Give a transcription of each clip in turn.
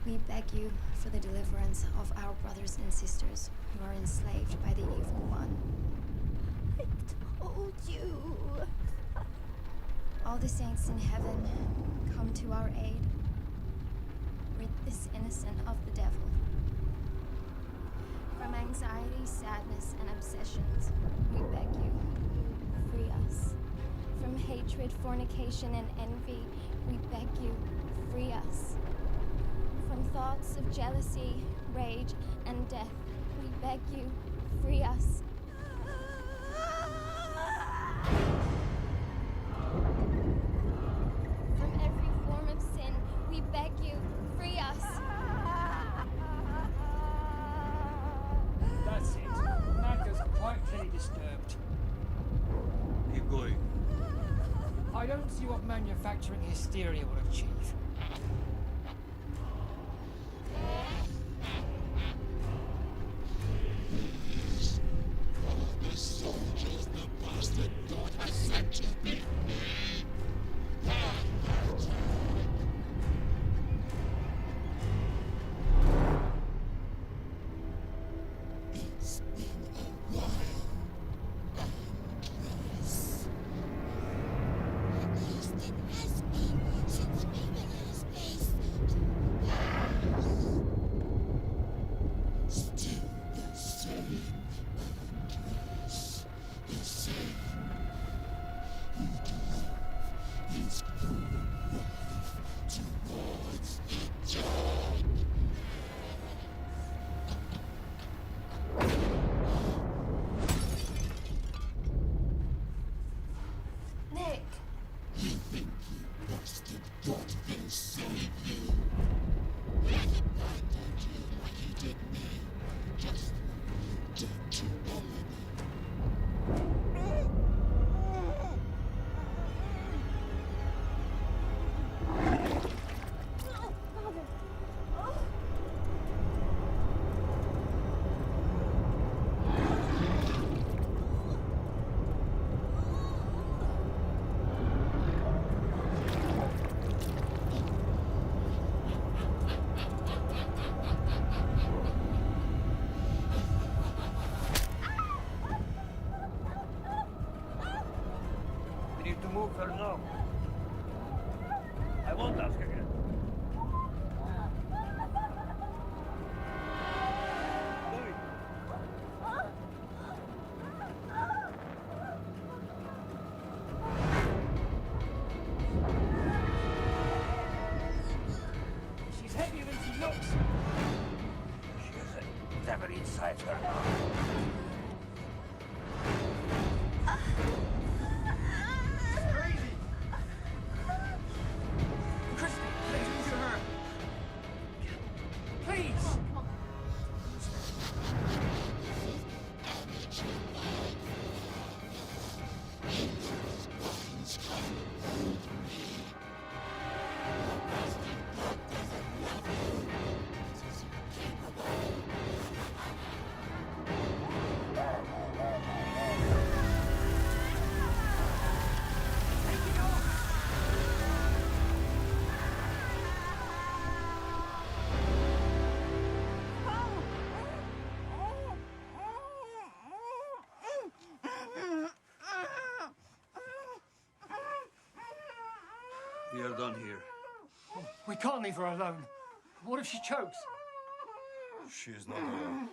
We beg you for the deliverance of our brothers and sisters who are enslaved by the evil one. I told you. All the saints in heaven, come to our aid. Rid this innocent of the devil. From anxiety, sadness, and obsessions, we beg you, free us. From hatred, fornication, and envy, we beg you, free us. From thoughts of jealousy, rage, and death, we beg you, free us. From every form of sin, we beg you, free us. That's it. Magda's quite clearly disturbed. Keep going. I don't see what manufacturing hysteria will achieve. The soldiers the bastard God has sent to beat me. It's been a while, Andres. At least it has been since we were last basement. Still the same, Andres. The same. You believe it's towards the dawn. Nick! You think you busted God will save you? He abandoned you like he did me. Just dead to Elena. We need to move her now. I won't ask again. Louis. She's heavier than she looks. She has a devil inside her now. Crazy. Christy, listen to her. Please. We are done here. We can't leave her alone. What if she chokes? She is not alone.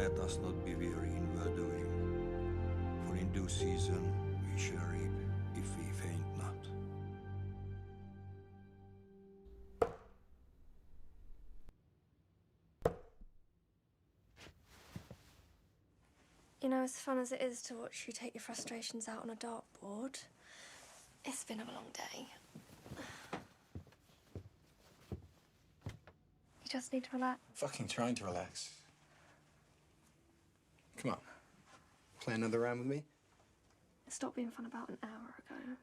Let us not be weary in well-doing, for in due season we shall reap if we faint not. You know, as fun as it is to watch you take your frustrations out on a dartboard, it's been a long day. You just need to relax. Fucking trying to relax. Come on. Play another round with me? It stopped being fun about an hour ago.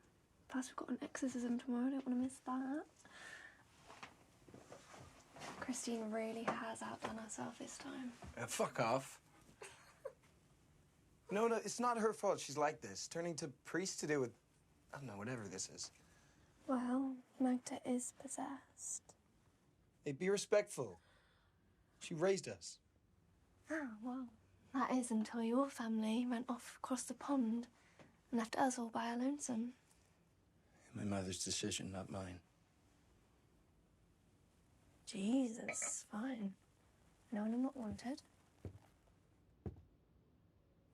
Plus, we've got an exorcism tomorrow. I don't want to miss that. Christine really has outdone herself this time. Fuck off. No, it's not her fault she's like this. Turning to priest to do with, I don't know, whatever this is. Well, Magda is possessed. Hey, be respectful. She raised us. Oh, well, that is until your family went off across the pond and left us all by our lonesome. My mother's decision, not mine. Jesus, fine. No, I'm not wanted.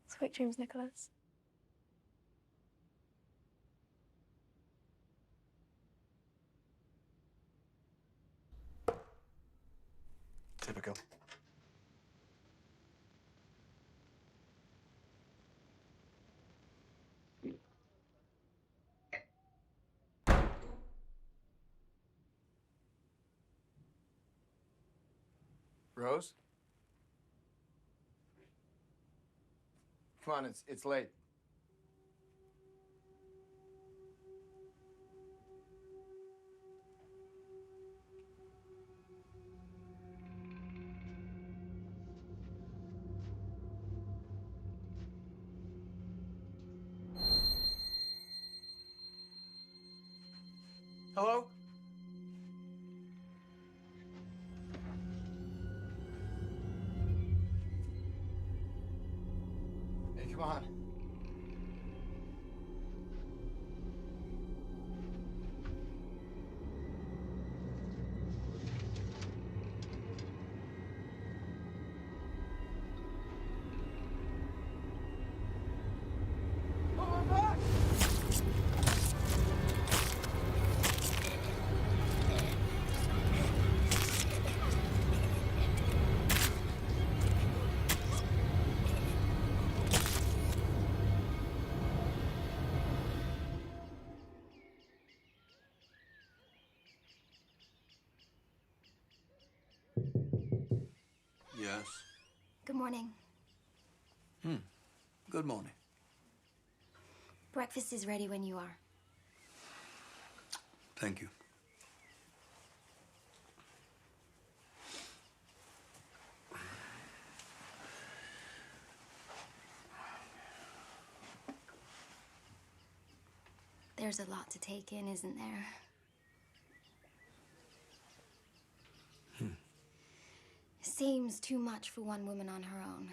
Sweet dreams, Nicholas. Typical. Rose? Come on, it's late. Hello? Hey, come on. Yes. Good morning. Good morning. Breakfast is ready when you are. Thank you. There's a lot to take in, isn't there? Seems too much for one woman on her own.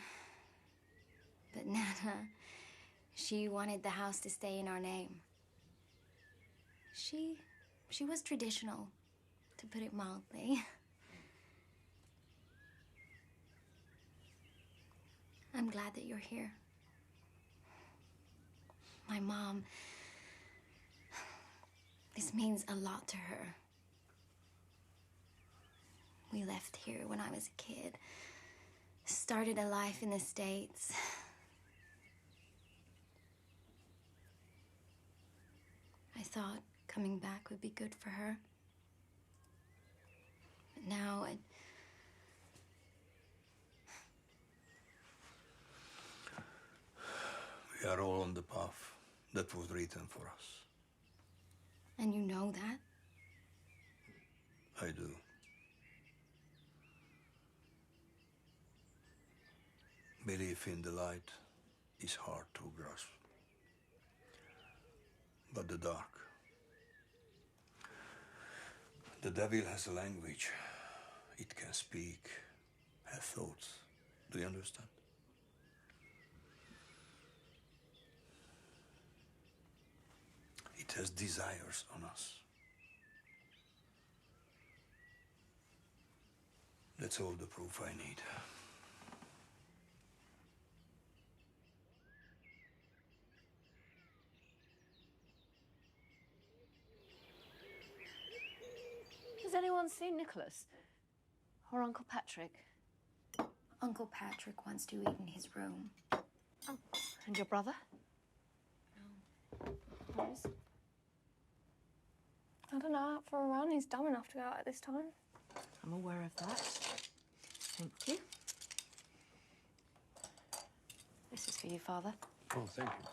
But Nana, she wanted the house to stay in our name. She was traditional, to put it mildly. I'm glad that you're here. My mom, this means a lot to her. We left here when I was a kid. Started a life in the States. I thought coming back would be good for her. But now We are all on the path that was written for us. And you know that? I do. Belief in the light is hard to grasp. But the dark. The devil has a language. It can speak, have thoughts. Do you understand? It has desires on us. That's all the proof I need. anyone seen Nicholas? Or Uncle Patrick? Uncle Patrick wants to eat in his room. Oh, and your brother? No. Rose? I don't know, out for a run. He's dumb enough to go out at this time. I'm aware of that. Thank you. This is for you, Father. Oh, thank you.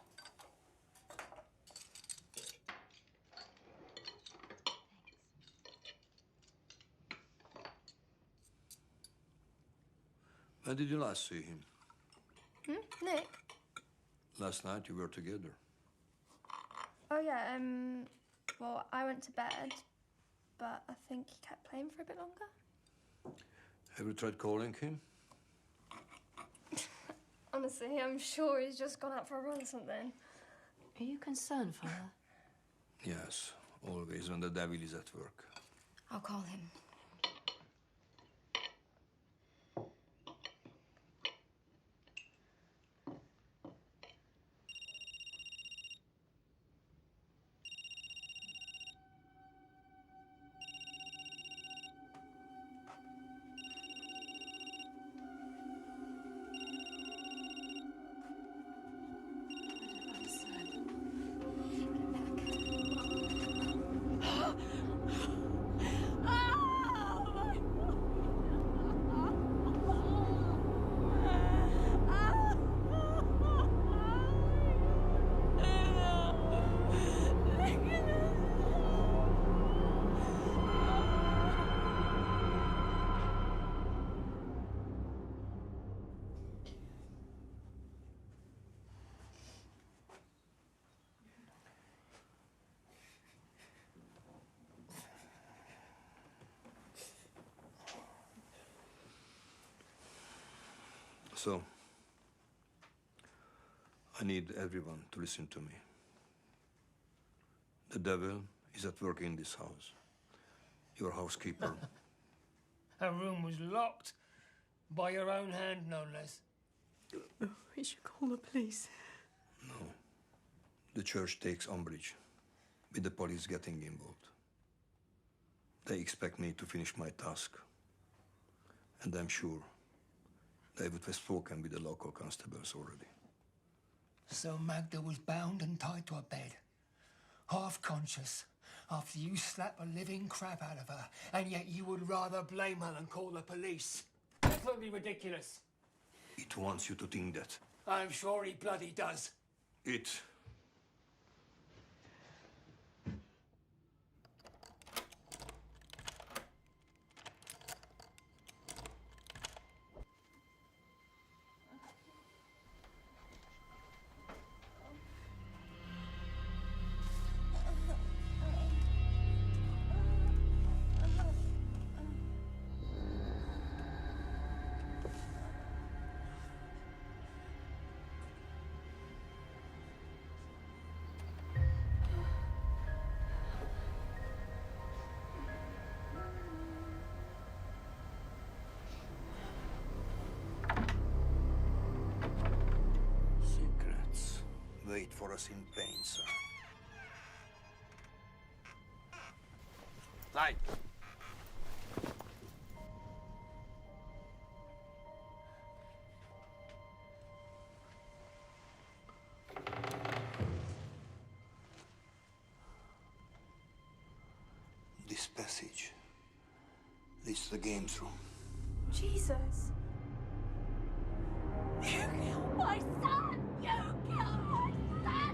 When did you last see him? Nick? Last night you were together. Oh, yeah, well, I went to bed, but I think he kept playing for a bit longer. Have you tried calling him? Honestly, I'm sure he's just gone out for a run or something. Are you concerned, Father? Yes, always when the devil is at work. I'll call him. So, I need everyone to listen to me. The devil is at work in this house. Your housekeeper. Her room was locked. By your own hand, no less. We should call the police. No. The church takes umbrage with the police getting involved. They expect me to finish my task. And I'm sure they would have spoken with the local constables already. So Magda was bound and tied to a bed, half conscious, after you slapped the living crap out of her, and yet you would rather blame her than call the police. Absolutely ridiculous. It wants you to think that. I'm sure he bloody does. It. Secrets wait for us in pain, sir. Light. This passage leads to the games room. Jesus. You killed my son! You killed my son!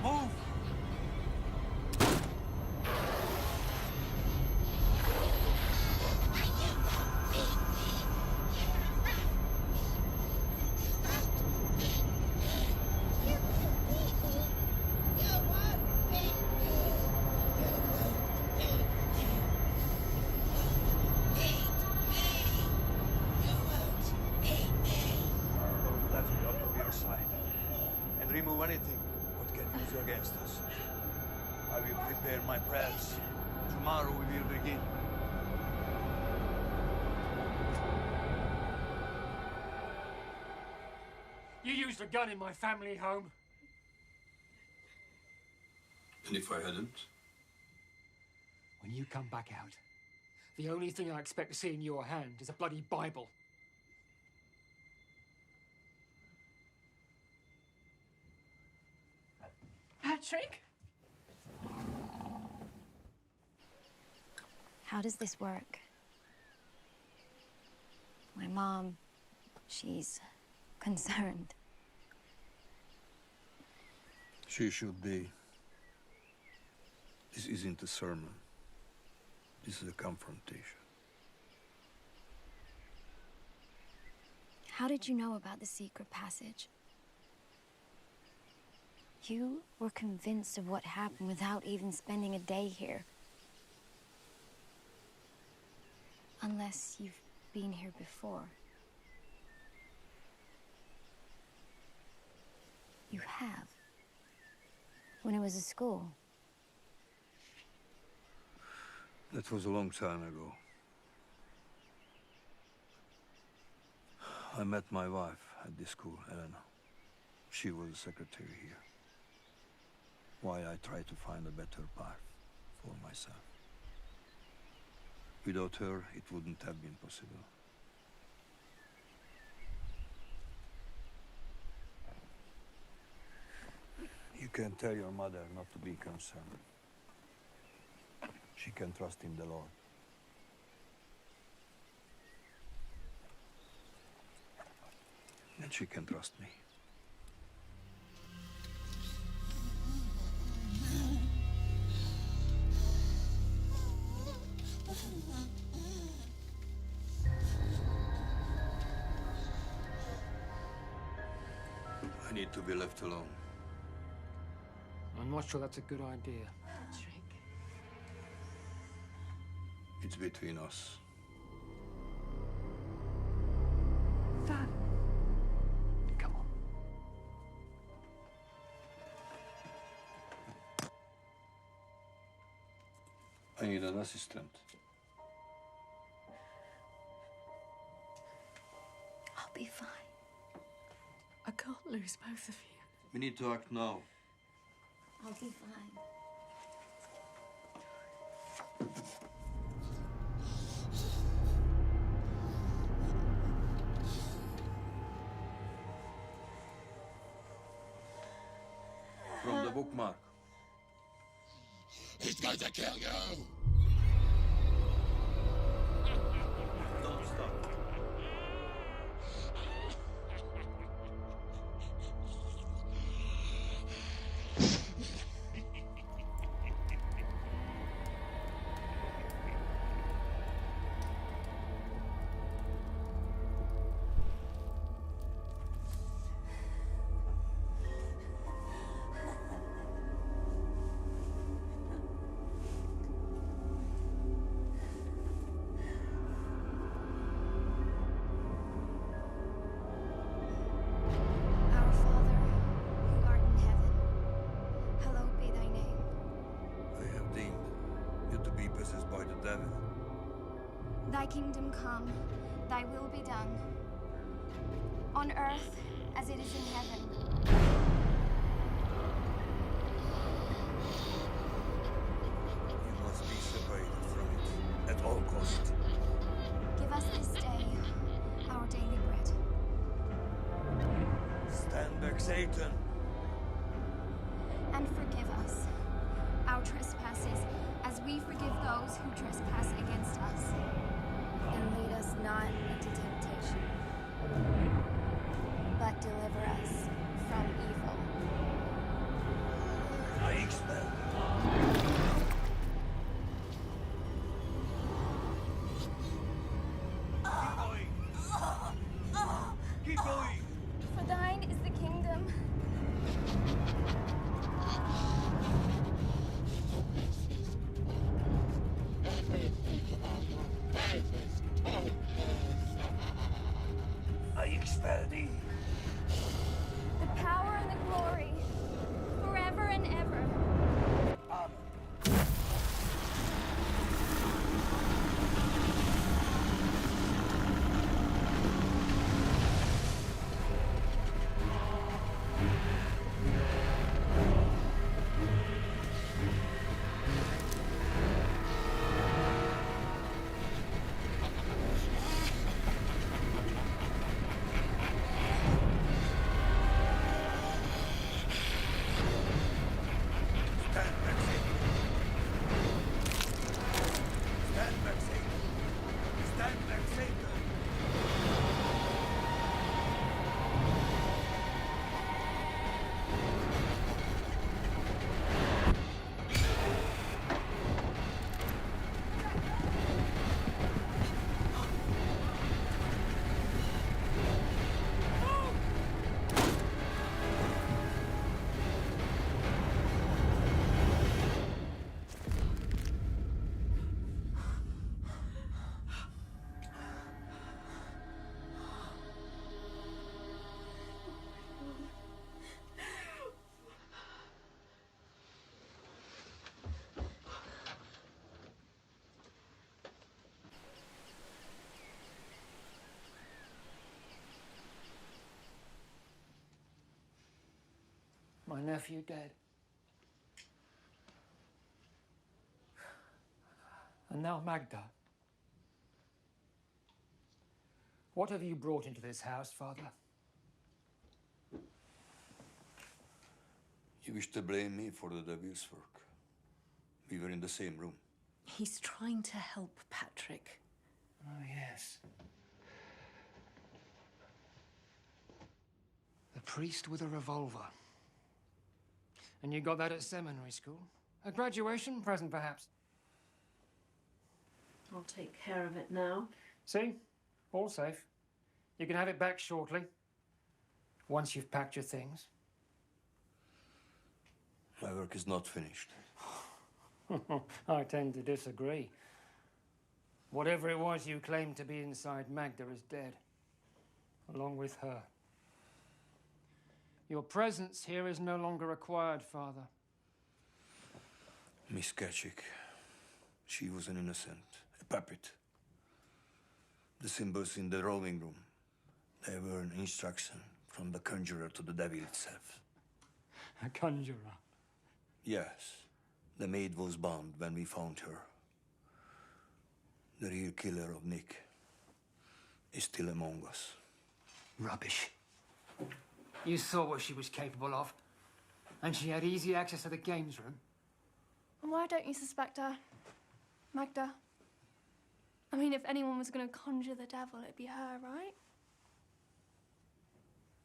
Move! Let me out of your sight and remove anything what can use you against us. I will prepare my prayers. Tomorrow we will begin. You used a gun in my family home. And if I hadn't? When you come back out, the only thing I expect to see in your hand is a bloody Bible. Patrick? How does this work? My mom, she's concerned. She should be. This isn't a sermon. This is a confrontation. How did you know about the secret passage? You were convinced of what happened without even spending a day here. Unless you've been here before. You have. When it was a school. That was a long time ago. I met my wife at this school, Elena. She was a secretary here. Why I tried to find a better path for myself. Without her, it wouldn't have been possible. You can tell your mother not to be concerned. She can trust in the Lord. And she can trust me. I need to be left alone. I'm not sure that's a good idea. Patrick. It's between us. Dad. Come on. I need an assistant. I'll be fine. I can't lose both of you. We need to act now. I'll be fine. From the bookmark. He's going to kill you! Don't stop. Our Father, who art in heaven, hallowed be thy name. I have deemed you to be possessed by the devil. Thy kingdom come, thy will be done, on earth as it is in heaven. You must be separated from it at all costs. Give us this day our daily bread. Stand back, Satan. And forgive us our trespasses as we forgive those who trespass against us. And lead us not into temptation, but deliver us from evil. I expel. Keep going. For thine is the kingdom, I expel thee. the power and the glory, forever and ever. Amen. My nephew dead. And now Magda. What have you brought into this house, Father? You wish to blame me for the devil's work. We were in the same room. He's trying to help Patrick. Oh, yes. The priest with a revolver. And you got that at seminary school? A graduation present, perhaps? I'll take care of it now. See? All safe. You can have it back shortly. Once you've packed your things. My work is not finished. I tend to disagree. Whatever it was you claimed to be inside Magda is dead. Along with her. Your presence here is no longer required, Father. Miss Ketchick, she was an innocent, a puppet. The symbols in the drawing room, they were an instruction from the conjurer to the devil itself. A conjurer? Yes. The maid was bound when we found her. The real killer of Nick is still among us. Rubbish. You saw what she was capable of. And she had easy access to the games room. Why don't you suspect her? Magda? I mean, if anyone was going to conjure the devil, it'd be her, right?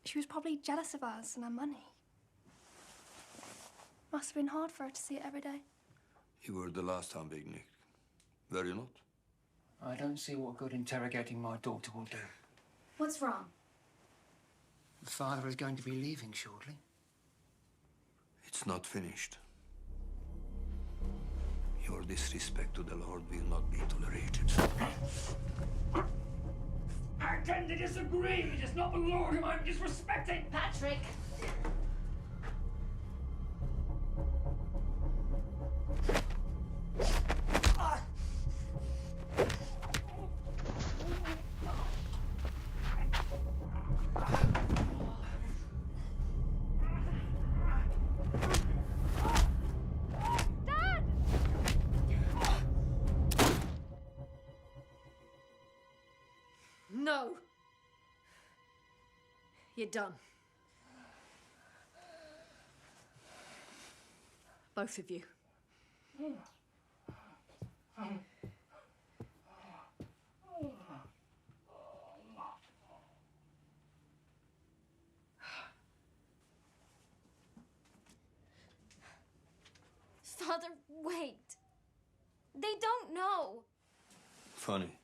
She was probably jealous of us and our money. Must have been hard for her to see it every day. You were the last time, Big Nick. Were you not? I don't see what good interrogating my daughter will do. What's wrong? The father is going to be leaving shortly. It's not finished. Your disrespect to the Lord will not be tolerated. I tend to disagree. It is not the Lord whom I'm disrespecting. Patrick! No! You're done. Both of you. Father, wait. They don't know. Funny.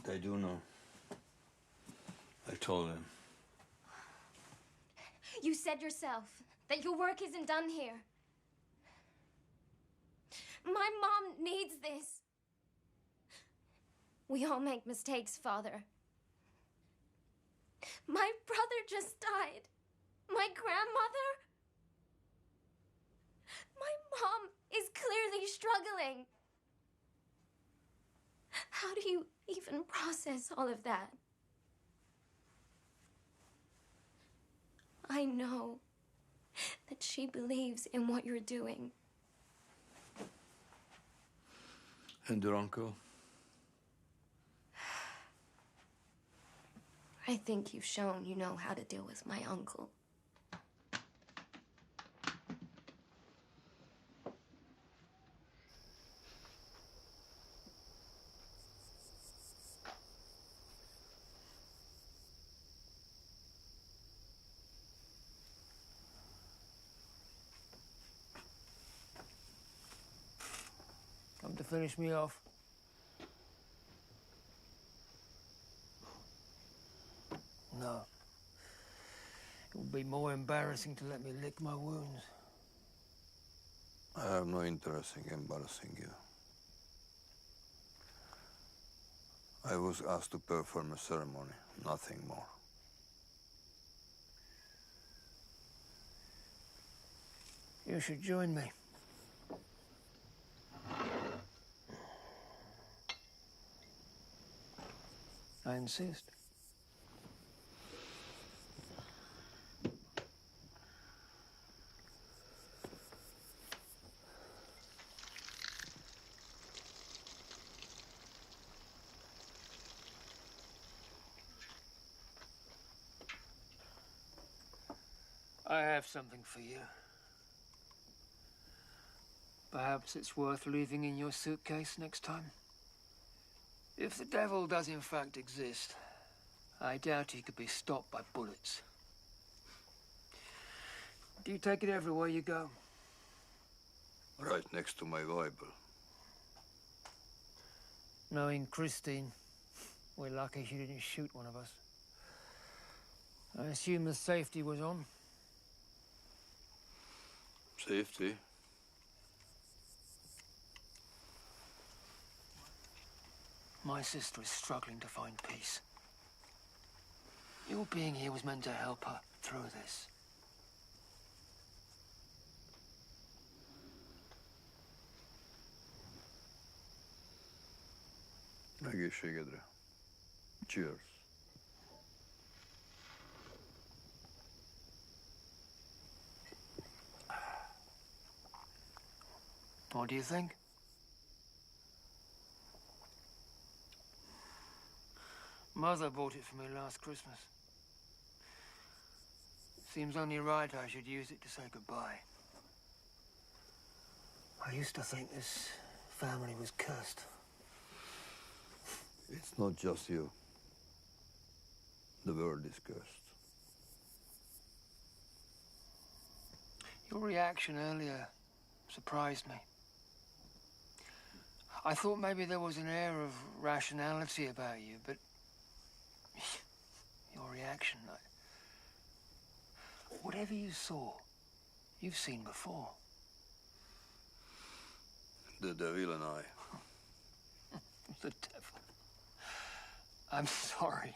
They do know. I told them. You said yourself that your work isn't done here. My mom needs this. We all make mistakes, Father. My brother just died. My grandmother. My mom is clearly struggling. How do you even process all of that? I know that she believes in what you're doing. And your uncle? I think you've shown you know how to deal with my uncle. Come to finish me off. No. It would be more embarrassing to let me lick my wounds. I have no interest in embarrassing you. I was asked to perform a ceremony, nothing more. You should join me. I insist. I have something for you. Perhaps it's worth leaving in your suitcase next time. If the devil does in fact exist, I doubt he could be stopped by bullets. Do you take it everywhere you go? Right next to my Bible. Knowing Christine, we're lucky she didn't shoot one of us. I assume the safety was on? Safety? My sister is struggling to find peace. Your being here was meant to help her through this. Egészségedre. Cheers. What do you think? Mother bought it for me last Christmas. Seems only right I should use it to say goodbye. I used to think this family was cursed. It's not just you. The world is cursed. Your reaction earlier surprised me. I thought maybe there was an air of rationality about you, but your reaction, whatever you saw, you've seen before. The devil and I. The devil. I'm sorry,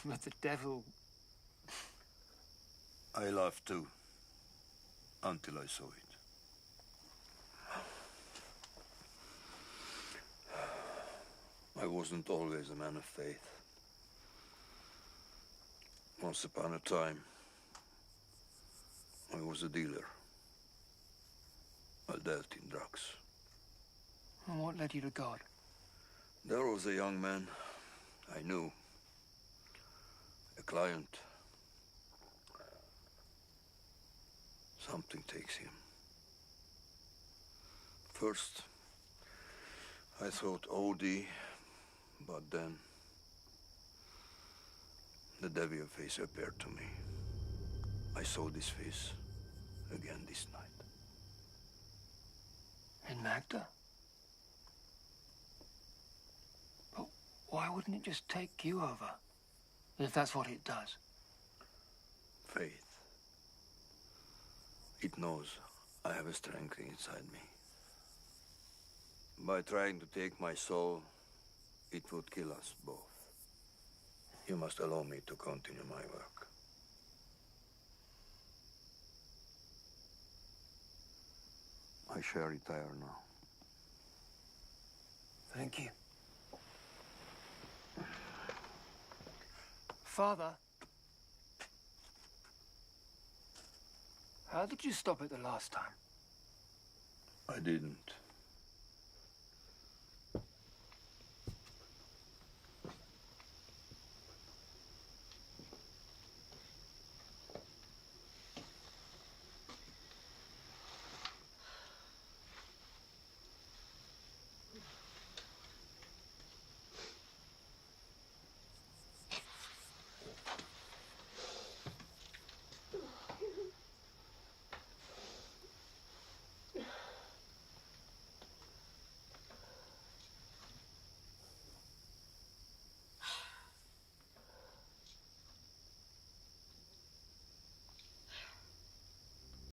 but the devil... I laughed too, until I saw it. I wasn't always a man of faith. Once upon a time, I was a dealer. I dealt in drugs. And what led you to God? There was a young man I knew, a client. Something takes him. First, I thought OD, but then the devil face appeared to me. I saw this face again this night. In Magda? But why wouldn't it just take you over? If that's what it does. Faith. It knows I have a strength inside me. By trying to take my soul, it would kill us both. You must allow me to continue my work. I shall retire now. Thank you. Father, how did you stop it the last time? I didn't.